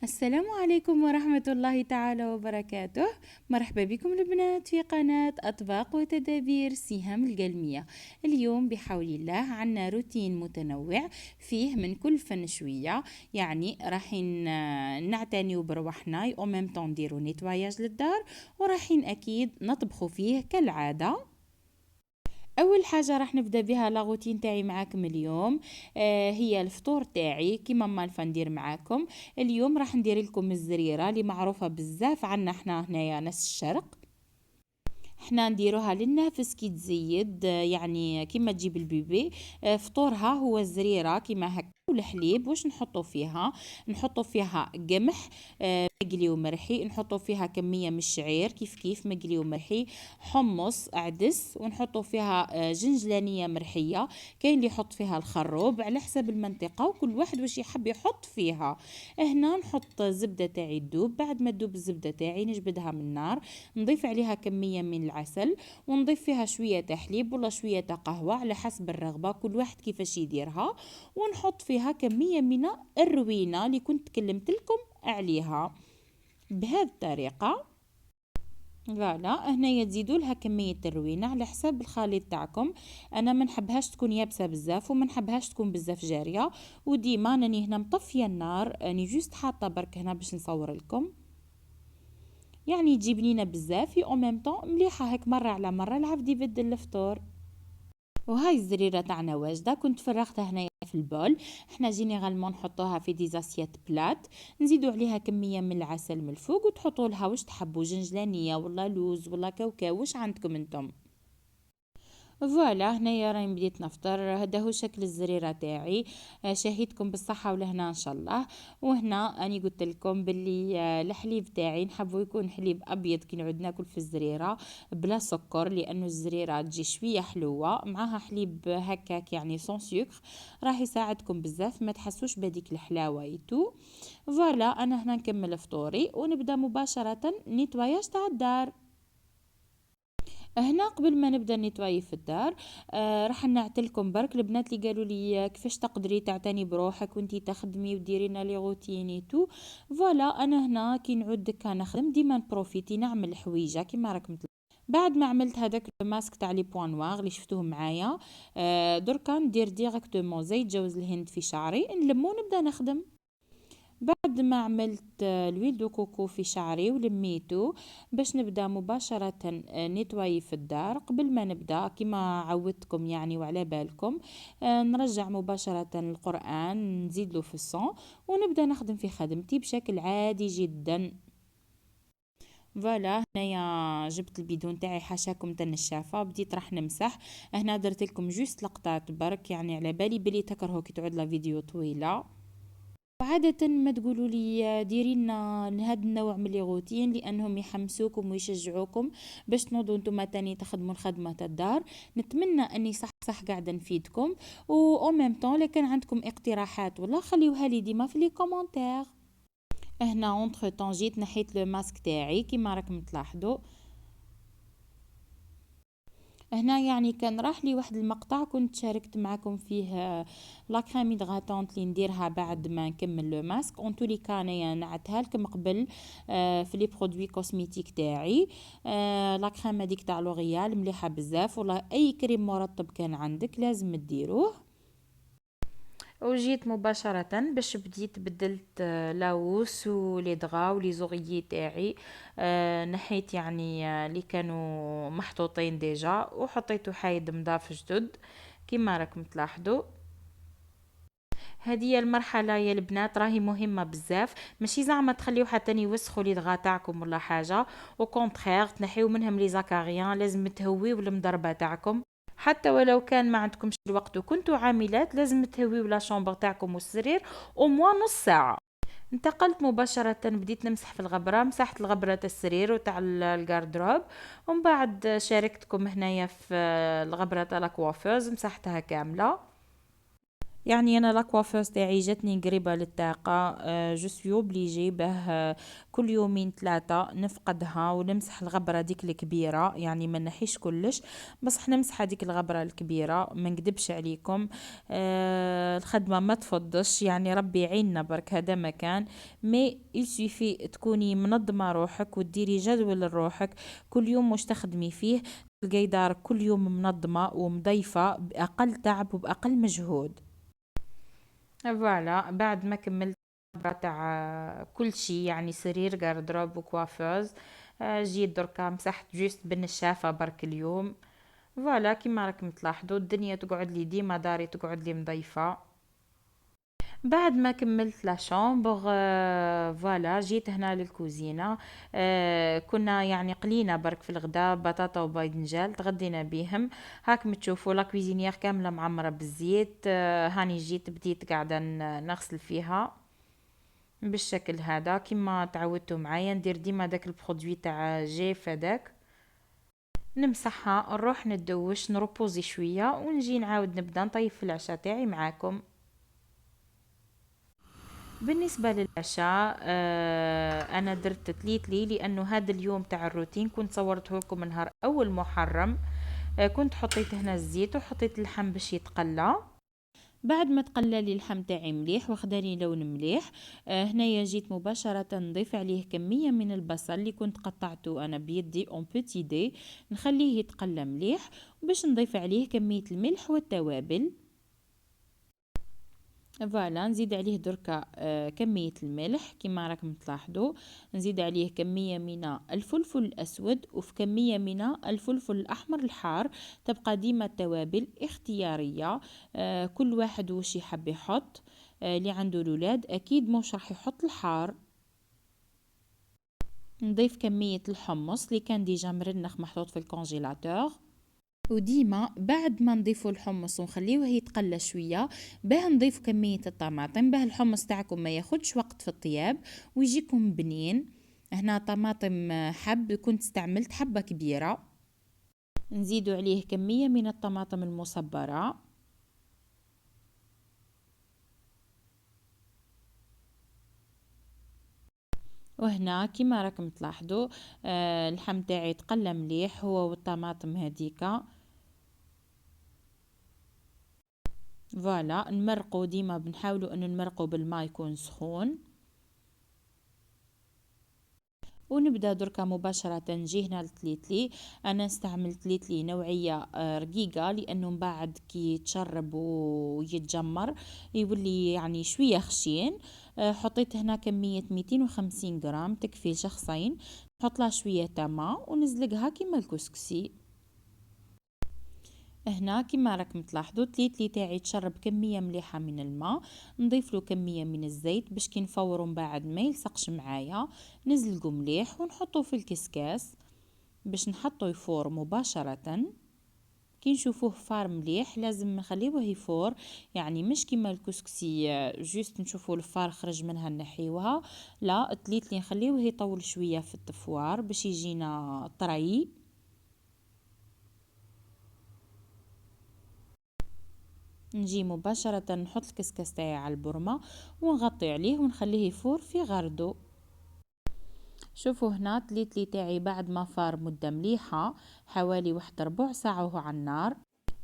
السلام عليكم ورحمة الله تعالى وبركاته. مرحبا بكم البنات في قناة أطباق وتدابير سهام القلمية. اليوم بحول الله عنا روتين متنوع فيه من كل فن شوية، يعني راحين نعتنيو بروحنا او ميم طون نديرو نيتواياج للدار، وراحين اكيد نطبخوا فيه كالعادة. اول حاجه راح نبدا بها لاغوتين تاعي معاكم اليوم. هي الفطور تاعي كيما ما ندير معاكم. اليوم راح ندير لكم الزريره اللي معروفه بزاف عنا احنا هنايا ناس الشرق. احنا نديروها للنافس كي تزيد، يعني كيما تجيب البيبي. فطورها هو الزريره كيما هكا والحليب. واش نحطوا فيها قمح مقلي ومرحي، نحطوا فيها كميه من الشعير كيف مقلي ومرحي، حمص عدس، ونحطوا فيها جنجلانيه مرحيه. كاين اللي يحط فيها الخروب على حسب المنطقه، وكل واحد واش يحب يحط فيها. هنا نحط زبده تاعي تذوب، بعد ما تذوب الزبده تاعي نجبدها من النار، نضيف عليها كميه من العسل، ونضيف فيها شويه حليب ولا شويه قهوه على حسب الرغبه، كل واحد كيفاش يديرها. ونحط فيها كميه من الروينه اللي كنت كلمت لكم عليها بهذه الطريقه. فوالا هنايا تزيدوا لها كميه الروينه على حساب الخليط تاعكم. انا ما نحبهاش تكون يابسه بزاف وما نحبهاش تكون بزاف جاريه، وديما راني هنا مطفيه النار، راني جوست حاطه برك هنا باش نصور لكم. يعني تجي بنينه بزاف او ميم طون مليحه هيك مره على مره العبد يبدل الفطور. وهاي الزريره تاعنا واجده، كنت فرغتها هنايا في البول. احنا جينيرالمون نحطوها في ديزاسيات بلات، نزيدوا عليها كميه من العسل من الفوق، وتحطوا لها واش تحبوا، جنجلانيه ولا لوز ولا كاوكاو واش عندكم انتم. فوالا هنايا راني بديت نفطر، هذا هو شكل الزريره تاعي. شهيتكم بالصحه والهنا ان شاء الله. وهنا اني قلت لكم باللي الحليب تاعي نحبه يكون حليب ابيض كي نعود ناكل في الزريره بلا سكر، لانه الزريره تجي شويه حلوه معاها حليب هكاك يعني سون سكر، راح يساعدكم بزاف ما تحسوش بهذيك الحلاوه يتو. فوالا انا هنا نكمل فطوري ونبدا مباشره نيتواياج تاع الدار. هنا قبل ما نبدا نيتواي في الدار، راح نعتلكم برك البنات اللي قالوا لي كيفاش تقدري تعتني بروحك وانتي تخدمي وديرينا لي روتيني تو. فوالا انا هنا كي نعود دكا نخدم ديما نبروفيتي نعمل حويجه كيما راكم بعد ما عملت هذاك الماسك تاع لي بوان نوار اللي شفتوه معايا. دركا ندير ديريكتومون زيت جوز الهند في شعري نلمو ونبدا نخدم. بعد ما عملت الويل دو كوكو في شعري ولميته، باش نبدا مباشرة نتواي في الدار. قبل ما نبدا كما عودتكم يعني وعلى بالكم، نرجع مباشرة القرآن نزيد له في الصون، ونبدا نخدم في خدمتي بشكل عادي جدا. فوالا هنايا جبت البيدون تاعي حاشاكم النشافه، بديت راح نمسح. هنا درت لكم جوست لقطات برك، يعني على بالي بلي تكرهوا كي تعود لا فيديو طويله. عادة ما تقولوا لي ديري لنا هذا النوع من لي روتين لانهم يحمسوكم ويشجعوكم باش تنوضوا نتوما تاني تخدموا الخدمه تاع الدار. نتمنى اني صح قاعده نفيدكم، و او ميم طون لو كان عندكم اقتراحات والله خليوها لي ديما في لي كومونتير. هنا اونتر طون جيت نحيت لو ماسك تاعي كيما راكم تلاحظوا. هنا يعني كان راح لي واحد المقطع كنت شاركت معكم فيه لا كريم هيدراتونت اللي نديرها بعد ما نكمل لو ماسك. اون تولي كان نعتها لكم قبل في لي برودوي كوسميتيك تاعي. لا كريم هذيك تاع لوريال مليحه بزاف، والله اي كريم مرطب كان عندك لازم تديروه. وجيت مباشرة باش بديت بدلت لاوس ولي دغا ولي زوغيي تاعي. نحيت يعني اللي كانوا محطوطين ديجا وحطيته حايد مضاف جدد كيما راكم تلاحظوا. هذه المرحلة يا البنات راهي مهمة بزاف، ماشي زعما تخليو حتى يوسخوا لي دغا تاعكم ولا حاجة، او كونترير تنحيو منهم لي زاكاريان، لازم تهويو المضربة تاعكم. حتى ولو كان ما عندكمش الوقت وكنتوا عاملات لازم تهويو لا شومبر تاعكم والسرير او موا نص ساعه. انتقلت مباشرة بديت نمسح في الغبرة، مسحت الغبرة تاع السرير وتاع الجاردروب، ومن بعد شاركتكم هنايا في الغبرة تاع لاكوافوز مسحتها كاملة. يعني انا لاكوافوس تاعي جاتني قريبه للطاقه، جو سوي اوبليجي باه كل يومين ثلاثه نفقدها ونمسح الغبره ديك الكبيره، يعني ما نحيش كلش، بصح نمسح هذيك الغبره الكبيره. ما نكدبش عليكم، الخدمه ما تفضش، يعني ربي يعيننا برك، هذا مكان مي يسوفي تكوني منظمه روحك وديري جدول لروحك كل يوم واش تخدمي فيه، تلقاي دارك كل يوم منظمه ومضيفه باقل تعب وباقل مجهود. فوالا بعد ما كملت تاع كل شي، يعني سرير جاردروب وكوافوز، جيت دركا مسحت جوست بالنشافة برك اليوم. فوالا كيما راكم تلاحظوا الدنيا تقعد لي ديما، داري تقعد لي مضيفة. بعد ما كملت لا شامبر، فوالا جيت هنا للكوزينة. كنا يعني قلينا برك في الغداء بطاطا وباذنجان تغدينا بيهم. هاك تشوفوا لا كويزينيير كاملة معمرة بالزيت. هاني جيت بديت قاعدة نغسل فيها بالشكل هذا كما تعودتوا معايا. ندير ديما داك البرودوي تاع جيف هذاك، نمسحها نروح ندوش نروبوزي شويه ونجي نعاود نبدا نطيب في العشاء تاعي معاكم. بالنسبة للعشاء، أنا درت تليتلي لأنه هذا اليوم تاع الروتين كنت صورته لكم نهار أول محرم. كنت حطيت هنا الزيت وحطيت اللحم باش يتقلى. بعد ما تقلى لي اللحم تاعي مليح واخداني لون مليح، هنايا جيت مباشرة نضيف عليه كمية من البصل اللي كنت قطعته أنا بيدي اون بوتي دي، نخليه يتقلى مليح باش نضيف عليه كمية الملح والتوابل. فوالا نزيد عليه دركا كمية الملح كما راكم تلاحظوا، نزيد عليه كمية من الفلفل الأسود وفي كمية من الفلفل الأحمر الحار. تبقى ديما التوابل اختيارية، كل واحد وش يحب يحط. اللي عنده الولاد أكيد مش راح يحط الحار. نضيف كمية الحمص اللي كان ديجا مرنخ محطوط في الكونجيلاتور. وديما بعد ما نضيفوا الحمص ونخليوه يتقلى شويه باه نضيف كميه الطماطم باه الحمص تاعكم ما ياخدش وقت في الطياب ويجيكم بنين. هنا طماطم حب كنت استعملت حبه كبيره. نزيدوا عليه كميه من الطماطم المصبره. وهنا كما راكم تلاحظوا اللحم تاعي تقلى مليح هو والطماطم هذيكا. فوالا نمرقوا ديما بنحاولوا انه نمرقوا بالماء يكون سخون. ونبدا دركا مباشرة نجي هنا لتليتلي. انا استعملت ليتلي نوعية رقيقة لانه من بعد كي يتشرب ويتجمر يولي يعني شوية خشين. حطيت هنا كمية 250 جرام تكفي شخصين. نحط لها شوية ماء ونزلقها كيما الكسكسي. هنا كما راكم تلاحظوا تليتلي تاعي تشرب كميه مليحه من الماء. نضيف له كميه من الزيت باش كي نفورو من بعد ما يلصقش معايا. نزلقو مليح ونحطه في الكسكاس باش نحطه يفور مباشره. كي نشوفوه فار مليح لازم نخليوه يفور، يعني مش كيما الكسكسي جوست نشوفوا الفار خرج منها نحيوها. لا التليتلي نخليوه يطول شويه في التفوار باش يجينا طري. نجي مباشرة نحط الكسكس تاعي على البرمة ونغطي عليه ونخليه يفور في غردو. شوفوا هنا تليتلي تاعي بعد ما فار مدة مليحة حوالي واحد ربع ساعة وهو على النار.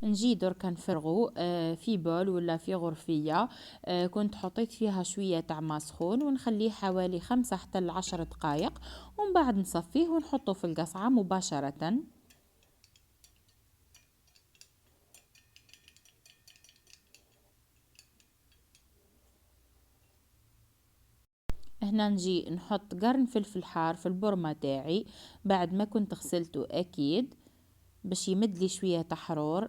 نجي دركا نفرغو في بول ولا في غرفية. كنت حطيت فيها شوية تاع ما سخون ونخليه حوالي 5 حتى ل10 دقايق ومن بعد نصفيه ونحطه في القصعة مباشرة. هنا نجي نحط قرن فلفل حار في البرمة تاعي بعد ما كنت غسلته اكيد باش يمد لي شويه تحرور.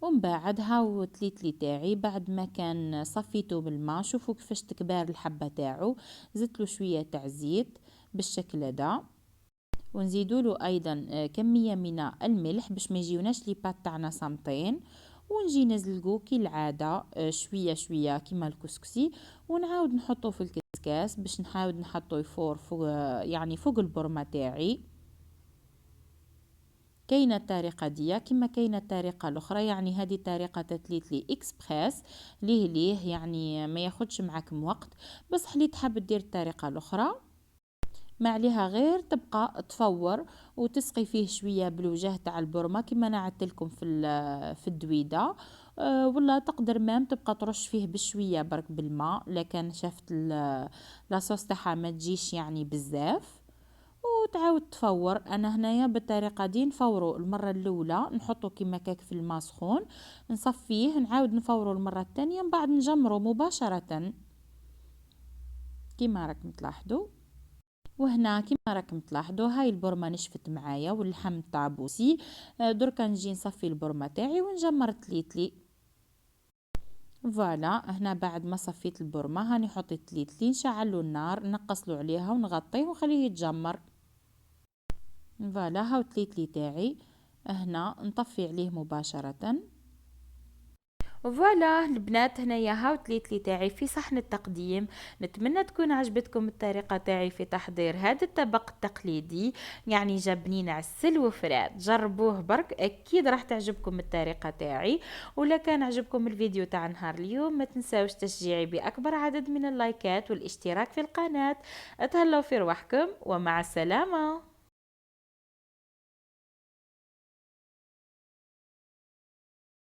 ومن بعد هاو تليتلي تاعي بعد ما كان صفيته بالماء شوفوا كيفاش تكبار الحبه تاعو. زدت له شويه تاع زيت بالشكل هذا. ونزيدوا له ايضا كميه من الملح باش ما يجيوناش لي بات تاعنا صامتين. ونجي نزلقو كي العاده شويه شويه كيما الكسكسي. ونعاود نحطه في الكسكاس باش نحاول نحطه يفور فوق، يعني فوق البرمه تاعي. كاينه الطريقه دي كما كاينه الطريقه الاخرى، يعني هذه طريقه تتليتلي اكسبريس ليه يعني ما ياخدش معاكم وقت. بس اللي تحب دير الطريقه الاخرى ما عليها غير تبقى تفور وتسقي فيه شويه بالوجه تاع البرمه كما انا عدتلكم في الدويده. ولا تقدر مام تبقى ترش فيه بشويه برك بالماء، لكن شافت لاصوص تاعها ما تجيش يعني بزاف، وتعاود تفور. انا هنايا بالطريقه دي نفورو المره الاولى نحطو كيما كاك في الماء سخون، نصفيه نعاود نفورو المره الثانيه، من بعد نجمرو مباشره كيما راكم تلاحظوا. وهنا كيما راكم تلاحظوا هاي البرمه نشفت معايا واللحم تاع بوسي. دركا نجي نصفي البرمه تاعي ونجمر تليتلي. فوالا هنا بعد ما صفيت البرمه هاني حطيت تليتلي، نشعلو النار نقصلو عليها ونغطيه ونخليه يتجمر. فوالا هاو تليتلي تاعي هنا نطفي عليه مباشرة. فوالا البنات هنايا هاو تليتلي تاعي في صحن التقديم. نتمنى تكون عجبتكم الطريقة تاعي في تحضير هذا الطبق التقليدي، يعني جبنين عسل وفرات. جربوه برك اكيد راح تعجبكم الطريقة تاعي. ولا كان عجبكم الفيديو تاع نهار اليوم ما تنساوش تشجيعي باكبر عدد من اللايكات والاشتراك في القناة. اتهلاو في رواحكم ومع السلامة.